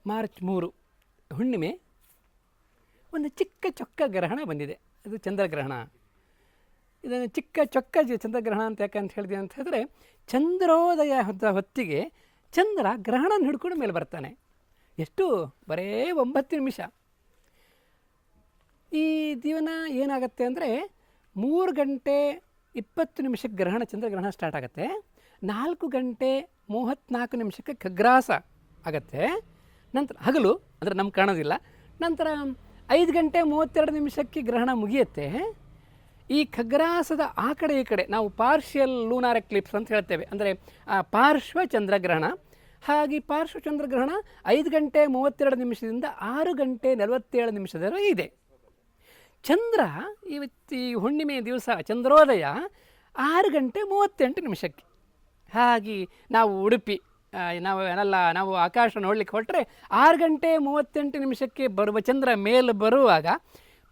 March 3 ಹುಣ್ಣಿಮೆ, ಒಂದು ಚಿಕ್ಕ ಚೊಕ್ಕ ಗ್ರಹಣ ಬಂದಿದೆ. ಅದು ಚಂದ್ರಗ್ರಹಣ. ಇದನ್ನು ಚಿಕ್ಕ ಚೊಕ್ಕ ಚಂದ್ರಗ್ರಹಣ ಅಂತ ಯಾಕಂತ ಹೇಳಿದೆ ಅಂತ ಹೇಳಿದ್ರೆ, ಚಂದ್ರೋದಯ ಹೊತ್ತಿಗೆ ಚಂದ್ರ ಗ್ರಹಣ ಹಿಡ್ಕೊಂಡು ಮೇಲೆ ಬರ್ತಾನೆ. ಎಷ್ಟು? ಬರೇ 9 ನಿಮಿಷ. ಈ ದಿನ ಏನಾಗುತ್ತೆ ಅಂದರೆ 3 ಗಂಟೆ 20 ನಿಮಿಷಕ್ಕೆ ಚಂದ್ರಗ್ರಹಣ ಸ್ಟಾರ್ಟ್ ಆಗುತ್ತೆ. 4 ಗಂಟೆ 34 ನಿಮಿಷಕ್ಕೆ ಖಗ್ರಾಸ ಆಗುತ್ತೆ. ನಂತರ ಹಗಲು, ಅಂದರೆ ನಮ್ಗೆ ಕಾಣೋದಿಲ್ಲ. ನಂತರ 5 ಗಂಟೆ 32 ನಿಮಿಷಕ್ಕೆ ಗ್ರಹಣ ಮುಗಿಯುತ್ತೆ. ಈ ಖಗ್ರಾಸದ ಆ ಕಡೆ ಈ ಕಡೆ ನಾವು ಪಾರ್ಷಿಯಲ್ ಲೂನಾರ್ ಎಕ್ಲಿಪ್ಸ್ ಅಂತ ಹೇಳ್ತೇವೆ, ಅಂದರೆ ಪಾರ್ಶ್ವ ಚಂದ್ರಗ್ರಹಣ. ಹಾಗೆ ಪಾರ್ಶ್ವ ಚಂದ್ರಗ್ರಹಣ 5 ಗಂಟೆ 32 ನಿಮಿಷದಿಂದ 6 ಗಂಟೆ 47 ನಿಮಿಷದವರೆಗೆ ಇದೆ. ಚಂದ್ರ ಈ ಹುಣ್ಣಿಮೆ ದಿವಸ ಚಂದ್ರೋದಯ 6 ಗಂಟೆ 38 ನಿಮಿಷಕ್ಕೆ. ಹಾಗೆ ನಾವು ಉಡುಪಿ ನಾವು ಆಕಾಶ ನೋಡಲಿಕ್ಕೆ ಹೊರಟ್ರೆ 6 ಗಂಟೆ 38 ನಿಮಿಷಕ್ಕೆ ಬರುವ ಚಂದ್ರ ಮೇಲೆ ಬರುವಾಗ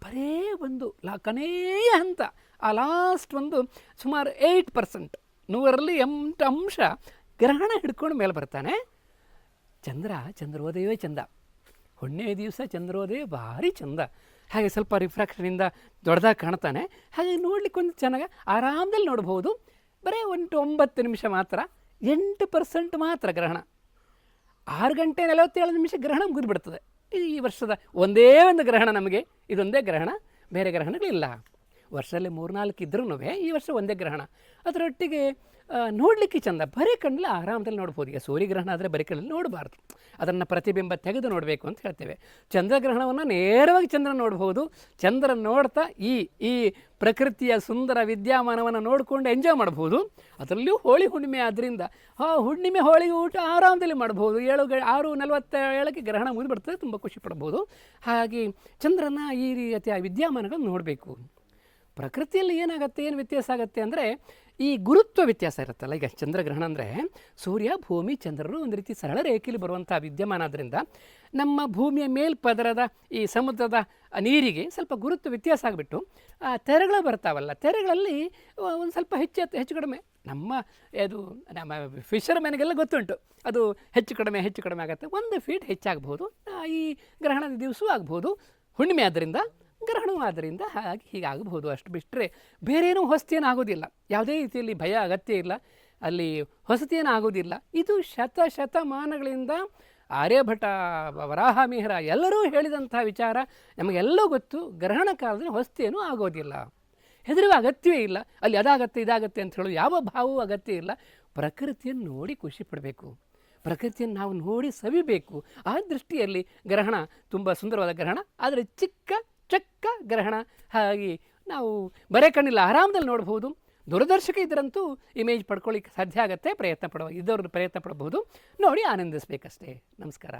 ಬರೇ ಒಂದು ಕೊನೆಯ ಹಂತ, ಆ ಲಾಸ್ಟ್ ಒಂದು ಸುಮಾರು 8%, 100ರಲ್ಲಿ 8 ಅಂಶ ಗ್ರಹಣ ಹಿಡ್ಕೊಂಡು ಮೇಲೆ ಬರ್ತಾನೆ. ಚಂದ್ರೋದಯವೇ ಚಂದ. ಹುಣ್ಣಿಮೆ ದಿವಸ ಚಂದ್ರೋದಯ ಭಾರಿ ಚಂದ. ಹಾಗೆ ಸ್ವಲ್ಪ ರಿಫ್ರಾಕ್ಷನಿಂದ ದೊಡ್ಡದಾಗಿ ಕಾಣ್ತಾನೆ. ಹಾಗೆ ನೋಡ್ಲಿಕ್ಕೆ ಒಂದು ಚೆನ್ನಾಗಿ ಆರಾಮದಲ್ಲಿ ನೋಡ್ಬೋದು. ಬರೀ 9 ನಿಮಿಷ ಮಾತ್ರ, 8% ಮಾತ್ರ ಗ್ರಹಣ. 6 ಗಂಟೆ 47 ನಿಮಿಷ ಗ್ರಹಣ ಮುಗಿದ್ಬಿಡ್ತದೆ. ಈ ವರ್ಷದ ಒಂದೇ ಒಂದು ಗ್ರಹಣ ನಮಗೆ, ಇದೊಂದೇ ಗ್ರಹಣ, ಬೇರೆ ಗ್ರಹಣಗಳಿಲ್ಲ. ವರ್ಷದಲ್ಲಿ 3-4 ಇದ್ರೂ ಈ ವರ್ಷ ಒಂದೇ ಗ್ರಹಣ. ಅದರೊಟ್ಟಿಗೆ ನೋಡಲಿಕ್ಕೆ ಚಂದ. ಬರೀ ಕಣ್ಣಲ್ಲಿ ಆರಾಮದಲ್ಲಿ ನೋಡ್ಬೋದು. ಈಗ ಸೂರ್ಯಗ್ರಹಣ ಆದರೆ ಬರೀ ಕಣ್ಣಲ್ಲಿ ನೋಡಬಾರ್ದು, ಅದನ್ನು ಪ್ರತಿಬಿಂಬ ತೆಗೆದು ನೋಡಬೇಕು ಅಂತ ಹೇಳ್ತೇವೆ. ಚಂದ್ರಗ್ರಹಣವನ್ನು ನೇರವಾಗಿ ಚಂದ್ರನ ನೋಡ್ಬೋದು. ಚಂದ್ರನ ನೋಡ್ತಾ ಈ ಪ್ರಕೃತಿಯ ಸುಂದರ ವಿದ್ಯಮಾನವನ್ನು ನೋಡಿಕೊಂಡು ಎಂಜಾಯ್ ಮಾಡ್ಬೋದು. ಅದರಲ್ಲಿಯೂ ಹೋಳಿ ಹುಣ್ಣಿಮೆ ಆದ್ದರಿಂದ ಹುಣ್ಣಿಮೆ ಹೋಳಿಗೆ ಊಟ ಆರಾಮದಲ್ಲಿ ಮಾಡ್ಬೋದು. 6:47ಕ್ಕೆ ಗ್ರಹಣ ಮುಗಿದ್ಬಿಡ್ತದೆ, ತುಂಬ ಖುಷಿ ಪಡ್ಬೋದು. ಹಾಗೆ ಚಂದ್ರನ ಈ ರೀತಿಯ ವಿದ್ಯಮಾನಗಳನ್ನು ನೋಡಬೇಕು. ಪ್ರಕೃತಿಯಲ್ಲಿ ಏನಾಗುತ್ತೆ, ಏನು ವ್ಯತ್ಯಾಸ ಆಗುತ್ತೆ ಅಂದರೆ ಈ ಗುರುತ್ವ ವ್ಯತ್ಯಾಸ ಇರುತ್ತಲ್ಲ. ಈಗ ಚಂದ್ರಗ್ರಹಣ ಅಂದರೆ ಸೂರ್ಯ, ಭೂಮಿ, ಚಂದ್ರರು ಒಂದು ರೀತಿ ಸರಳ ರೇಖೆಯಲ್ಲಿ ಬರುವಂಥ ವಿದ್ಯಮಾನ. ಆದ್ದರಿಂದ ನಮ್ಮ ಭೂಮಿಯ ಮೇಲ್ಪದರದ ಈ ಸಮುದ್ರದ ನೀರಿಗೆ ಸ್ವಲ್ಪ ಗುರುತ್ವ ವ್ಯತ್ಯಾಸ ಆಗಿಬಿಟ್ಟು ತೆರೆಗಳು ಬರ್ತಾವಲ್ಲ, ತೆರೆಗಳಲ್ಲಿ ಒಂದು ಸ್ವಲ್ಪ ಹೆಚ್ಚು ಕಡಿಮೆ ನಮ್ಮ ಫಿಶರ್ ಮ್ಯಾನಿಗೆಲ್ಲ ಗೊತ್ತುಂಟು. ಅದು ಹೆಚ್ಚು ಕಡಿಮೆ ಆಗುತ್ತೆ. 1 ಫೀಟ್ ಹೆಚ್ಚಾಗಬಹುದು. ಈ ಗ್ರಹಣದ ದಿವಸವೂ ಆಗ್ಬೋದು. ಹುಣ್ಣಿಮೆ ಆದ್ದರಿಂದ, ಗ್ರಹಣವೂ ಆದ್ದರಿಂದ ಹೀಗಾಗಬಹುದು. ಅಷ್ಟು ಬಿಟ್ಟರೆ ಬೇರೇನೂ ಹೊಸತೇನು ಆಗೋದಿಲ್ಲ. ಯಾವುದೇ ರೀತಿಯಲ್ಲಿ ಭಯ ಅಗತ್ಯ ಇಲ್ಲ. ಅಲ್ಲಿ ಹೊಸತೇನು ಆಗೋದಿಲ್ಲ. ಇದು ಶತಮಾನಗಳಿಂದ ಆರ್ಯಭಟ, ವರಾಹಮಿಹಿರ ಎಲ್ಲರೂ ಹೇಳಿದಂಥ ವಿಚಾರ ನಮಗೆಲ್ಲೂ ಗೊತ್ತು. ಗ್ರಹಣ ಕಾಲದಲ್ಲಿ ಹೊಸತೇನೂ ಆಗೋದಿಲ್ಲ. ಹೆದರುವ ಅಗತ್ಯವೇ ಇಲ್ಲ. ಅಲ್ಲಿ ಇದಾಗತ್ತೆ ಅಂತ ಹೇಳೋದು ಯಾವ ಭಾವವೂ ಅಗತ್ಯ ಇಲ್ಲ. ಪ್ರಕೃತಿಯನ್ನು ನೋಡಿ ಖುಷಿ ಪಡಬೇಕು, ಪ್ರಕೃತಿಯನ್ನು ನಾವು ನೋಡಿ ಸವಿಬೇಕು. ಆ ದೃಷ್ಟಿಯಲ್ಲಿ ಗ್ರಹಣ ತುಂಬ ಸುಂದರವಾದ ಗ್ರಹಣ, ಆದರೆ ಚಿಕ್ಕ ಗ್ರಹಣ. ಹಾಗೆ ನಾವು ಬರೇ ಕಣ್ಣಿಲ್ಲ ಆರಾಮದಲ್ಲಿ ನೋಡ್ಬೋದು. ದೂರದರ್ಶಕ ಇದರಂತೂ ಇಮೇಜ್ ಪಡ್ಕೊಳ್ಳಿಕ್ಕೆ ಸಾಧ್ಯ ಆಗುತ್ತೆ. ಇದ್ದವ್ರದ್ದು ಪ್ರಯತ್ನ ಪಡಬಹುದು. ನೋಡಿ ಆನಂದಿಸಬೇಕಷ್ಟೇ. ನಮಸ್ಕಾರ.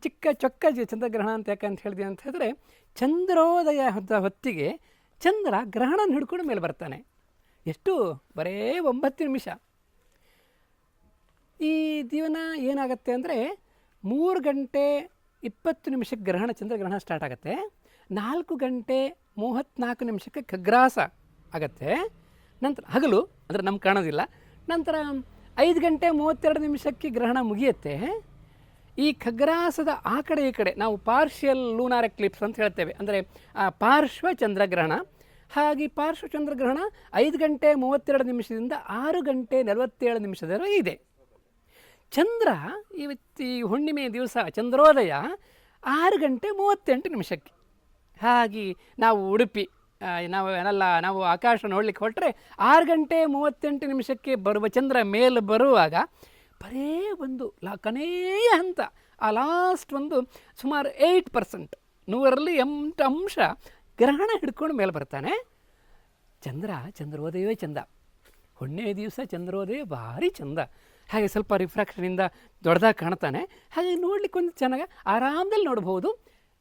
ಚಿಕ್ಕ ಚೊಕ್ಕ ಚಂದ್ರಗ್ರಹಣ ಅಂತ ಯಾಕಂತ ಹೇಳಿದೆ ಅಂತ ಹೇಳಿದ್ರೆ, ಚಂದ್ರೋದಯ ಹೊತ್ತಿಗೆ ಚಂದ್ರ ಗ್ರಹಣ ಹಿಡ್ಕೊಂಡು ಮೇಲೆ ಬರ್ತಾನೆ. ಎಷ್ಟು? ಬರೇ 9 ನಿಮಿಷ. ಈ ದಿನ ಏನಾಗುತ್ತೆ ಅಂದರೆ 3 ಗಂಟೆ 20 ನಿಮಿಷಕ್ಕೆ ಚಂದ್ರಗ್ರಹಣ ಸ್ಟಾರ್ಟ್ ಆಗುತ್ತೆ. 4 ಗಂಟೆ 34 ನಿಮಿಷಕ್ಕೆ ಖಗ್ರಾಸ ಆಗುತ್ತೆ. ನಂತರ ಹಗಲು, ಅಂದರೆ ನಮ್ಗೆ ಕಾಣೋದಿಲ್ಲ. ನಂತರ 5 ಗಂಟೆ 32 ನಿಮಿಷಕ್ಕೆ ಗ್ರಹಣ ಮುಗಿಯುತ್ತೆ. ಈ ಖಗ್ರಾಸದ ಆ ಕಡೆ ಈ ಕಡೆ ನಾವು ಪಾರ್ಷಿಯಲ್ ಲೂನಾರ್ ಎಕ್ಲಿಪ್ಸ್ ಅಂತ ಹೇಳ್ತೇವೆ, ಅಂದರೆ ಪಾರ್ಶ್ವ ಚಂದ್ರಗ್ರಹಣ. ಹಾಗೆ ಪಾರ್ಶ್ವ ಚಂದ್ರಗ್ರಹಣ 5 ಗಂಟೆ 32 ನಿಮಿಷದಿಂದ 6 ಗಂಟೆ 47 ನಿಮಿಷದವರೆಗೆ ಇದೆ. ಚಂದ್ರ ಈ ಹುಣ್ಣಿಮೆ ದಿವಸ ಚಂದ್ರೋದಯ 6 ಗಂಟೆ 38 ನಿಮಿಷಕ್ಕೆ. ಹಾಗೆ ನಾವು ಉಡುಪಿ ನಾವು ಆಕಾಶ ನೋಡಲಿಕ್ಕೆ ಹೊರಟ್ರೆ 6 ಗಂಟೆ 38 ನಿಮಿಷಕ್ಕೆ ಬರುವ ಚಂದ್ರ ಮೇಲೆ ಬರುವಾಗ ಬರೇ ಒಂದು ಕೊನೆಯ ಹಂತ, ಆ ಲಾಸ್ಟ್ ಒಂದು ಸುಮಾರು 8%, 100ರಲ್ಲಿ 8 ಅಂಶ ಗ್ರಹಣ ಹಿಡ್ಕೊಂಡು ಮೇಲೆ ಬರ್ತಾನೆ. ಚಂದ್ರೋದಯವೇ ಚಂದ. ಹುಣ್ಣಿಮೆ ದಿವಸ ಚಂದ್ರೋದಯ ಭಾರಿ ಚಂದ. ಹಾಗೆ ಸ್ವಲ್ಪ ರಿಫ್ರಾಕ್ಷನಿಂದ ದೊಡ್ಡದಾಗಿ ಕಾಣ್ತಾನೆ. ಹಾಗೆ ನೋಡ್ಲಿಕ್ಕೆ ಒಂದು ಚೆನ್ನಾಗಿ ಆರಾಮದಲ್ಲಿ ನೋಡ್ಬೋದು.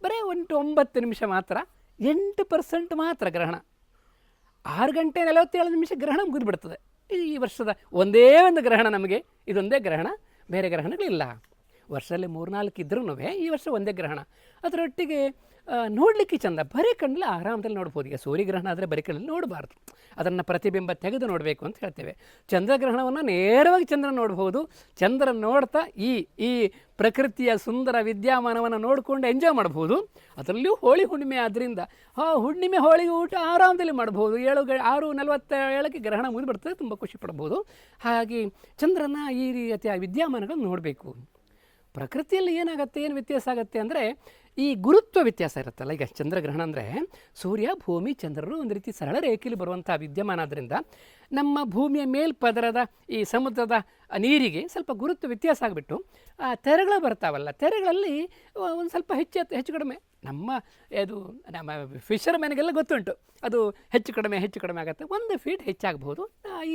ಬರೀ 9 ನಿಮಿಷ ಮಾತ್ರ, 8% ಮಾತ್ರ ಗ್ರಹಣ. 6 ಗಂಟೆ 47 ನಿಮಿಷ ಗ್ರಹಣ ಮುಗಿದ್ಬಿಡ್ತದೆ. ಈ ವರ್ಷದ ಒಂದೇ ಒಂದು ಗ್ರಹಣ ನಮಗೆ, ಇದೊಂದೇ ಗ್ರಹಣ, ಬೇರೆ ಗ್ರಹಣಗಳಿಲ್ಲ. ವರ್ಷದಲ್ಲಿ 3-4 ಇದ್ರೂ ಈ ವರ್ಷ ಒಂದೇ ಗ್ರಹಣ. ಅದರೊಟ್ಟಿಗೆ ನೋಡಲಿಕ್ಕೆ ಚಂದ, ಬರೀ ಕಣ್ಣಲ್ಲಿ ಆರಾಮದಲ್ಲಿ ನೋಡ್ಬೋದು. ಈಗ ಸೂರ್ಯಗ್ರಹಣ ಆದರೆ ಬರೀ ಕಣ್ಣಲ್ಲಿ ನೋಡಬಾರ್ದು, ಅದನ್ನು ಪ್ರತಿಬಿಂಬ ತೆಗೆದು ನೋಡಬೇಕು ಅಂತ ಹೇಳ್ತೇವೆ. ಚಂದ್ರಗ್ರಹಣವನ್ನು ನೇರವಾಗಿ ಚಂದ್ರನ ನೋಡ್ಬೋದು. ಚಂದ್ರನ ನೋಡ್ತಾ ಈ ಪ್ರಕೃತಿಯ ಸುಂದರ ವಿದ್ಯಮಾನವನ್ನು ನೋಡಿಕೊಂಡು ಎಂಜಾಯ್ ಮಾಡ್ಬೋದು. ಅದರಲ್ಲಿಯೂ ಹೋಳಿ ಹುಣ್ಣಿಮೆ ಆದ್ದರಿಂದ ಹುಣ್ಣಿಮೆ ಹೋಳಿಗೆ ಊಟ ಆರಾಮದಲ್ಲಿ ಮಾಡ್ಬೋದು. 6:47 ಗ್ರಹಣ ಮುಗಿದ್ಬಿಡ್ತದೆ, ತುಂಬ ಖುಷಿ ಪಡ್ಬೋದು. ಹಾಗೆ ಚಂದ್ರನ ಈ ರೀತಿಯ ವಿದ್ಯಮಾನಗಳನ್ನು ನೋಡಬೇಕು. ಪ್ರಕೃತಿಯಲ್ಲಿ ಏನಾಗುತ್ತೆ, ಏನು ವ್ಯತ್ಯಾಸ ಆಗುತ್ತೆ ಅಂದರೆ ಈ ಗುರುತ್ವ ವ್ಯತ್ಯಾಸ ಇರುತ್ತಲ್ಲ. ಈಗ ಚಂದ್ರಗ್ರಹಣ ಅಂದರೆ ಸೂರ್ಯ, ಭೂಮಿ, ಚಂದ್ರರು ಒಂದು ರೀತಿ ಸರಳ ರೇಖೆಯಲ್ಲಿ ಬರುವಂಥ ವಿದ್ಯಮಾನ. ಆದ್ದರಿಂದ ನಮ್ಮ ಭೂಮಿಯ ಮೇಲ್ಪದರದ ಈ ಸಮುದ್ರದ ನೀರಿಗೆ ಸ್ವಲ್ಪ ಗುರುತ್ವ ವ್ಯತ್ಯಾಸ ಆಗಿಬಿಟ್ಟು ತೆರೆಗಳು ಬರ್ತಾವಲ್ಲ, ತೆರೆಗಳಲ್ಲಿ ಒಂದು ಸ್ವಲ್ಪ ಹೆಚ್ಚು ಕಡಿಮೆ ನಮ್ಮ ಫಿಶರ್ ಮ್ಯಾನ್ಗೆಲ್ಲ ಗೊತ್ತುಂಟು, ಅದು ಹೆಚ್ಚು ಕಡಿಮೆ ಆಗುತ್ತೆ. 1 ಫೀಟ್ ಹೆಚ್ಚಾಗ್ಬೋದು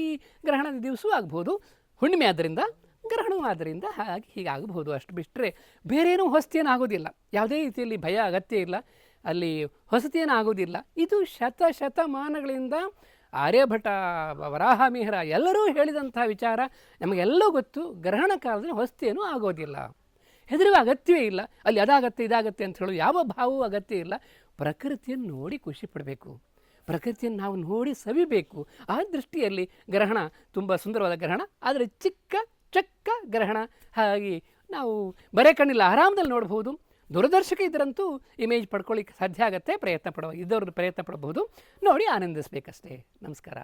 ಈ ಗ್ರಹಣದ ದಿವಸವೂ ಆಗ್ಬೋದು. ಹುಣ್ಣಿಮೆ ಆದ್ದರಿಂದ, ಗ್ರಹಣವೂ ಆದ್ದರಿಂದ ಹೀಗಾಗಬಹುದು. ಅಷ್ಟು ಬಿಟ್ಟರೆ ಬೇರೇನೂ ಹೊಸತೇನು ಆಗೋದಿಲ್ಲ. ಯಾವುದೇ ರೀತಿಯಲ್ಲಿ ಭಯ ಅಗತ್ಯ ಇಲ್ಲ, ಅಲ್ಲಿ ಹೊಸತೇನು ಆಗೋದಿಲ್ಲ. ಇದು ಶತಮಾನಗಳಿಂದ ಆರ್ಯಭಟ, ವರಾಹಮಿಹಿರ ಎಲ್ಲರೂ ಹೇಳಿದಂಥ ವಿಚಾರ, ನಮಗೆಲ್ಲೂ ಗೊತ್ತು. ಗ್ರಹಣ ಕಾಲದಲ್ಲಿ ಹೊಸತೇನೂ ಆಗೋದಿಲ್ಲ, ಹೆದರುವ ಅಗತ್ಯವೇ ಇಲ್ಲ. ಅಲ್ಲಿ ಅದಾಗತ್ತೆ ಇದಾಗತ್ತೆ ಅಂತ ಹೇಳೋ ಯಾವ ಭಾವವೂ ಅಗತ್ಯ ಇಲ್ಲ. ಪ್ರಕೃತಿಯನ್ನು ನೋಡಿ ಖುಷಿ ಪಡಬೇಕು, ಪ್ರಕೃತಿಯನ್ನು ನಾವು ನೋಡಿ ಸವಿಬೇಕು. ಆ ದೃಷ್ಟಿಯಲ್ಲಿ ಗ್ರಹಣ ತುಂಬ ಸುಂದರವಾದ ಗ್ರಹಣ, ಆದರೆ ಚಕ್ಕ ಗ್ರಹಣ. ಹಾಗೆ ನಾವು ಬರೇ ಕಣ್ಣಿಲ್ಲ ಆರಾಮದಲ್ಲಿ ನೋಡ್ಬೋದು. ದೂರದರ್ಶಕ ಇದರಂತೂ ಇಮೇಜ್ ಪಡ್ಕೊಳ್ಳಿಕ್ಕೆ ಸಾಧ್ಯ ಆಗುತ್ತೆ. ಇದ್ದವ್ರದ್ದು ಪ್ರಯತ್ನ ಪಡಬಹುದು, ನೋಡಿ ಆನಂದಿಸಬೇಕಷ್ಟೇ. ನಮಸ್ಕಾರ.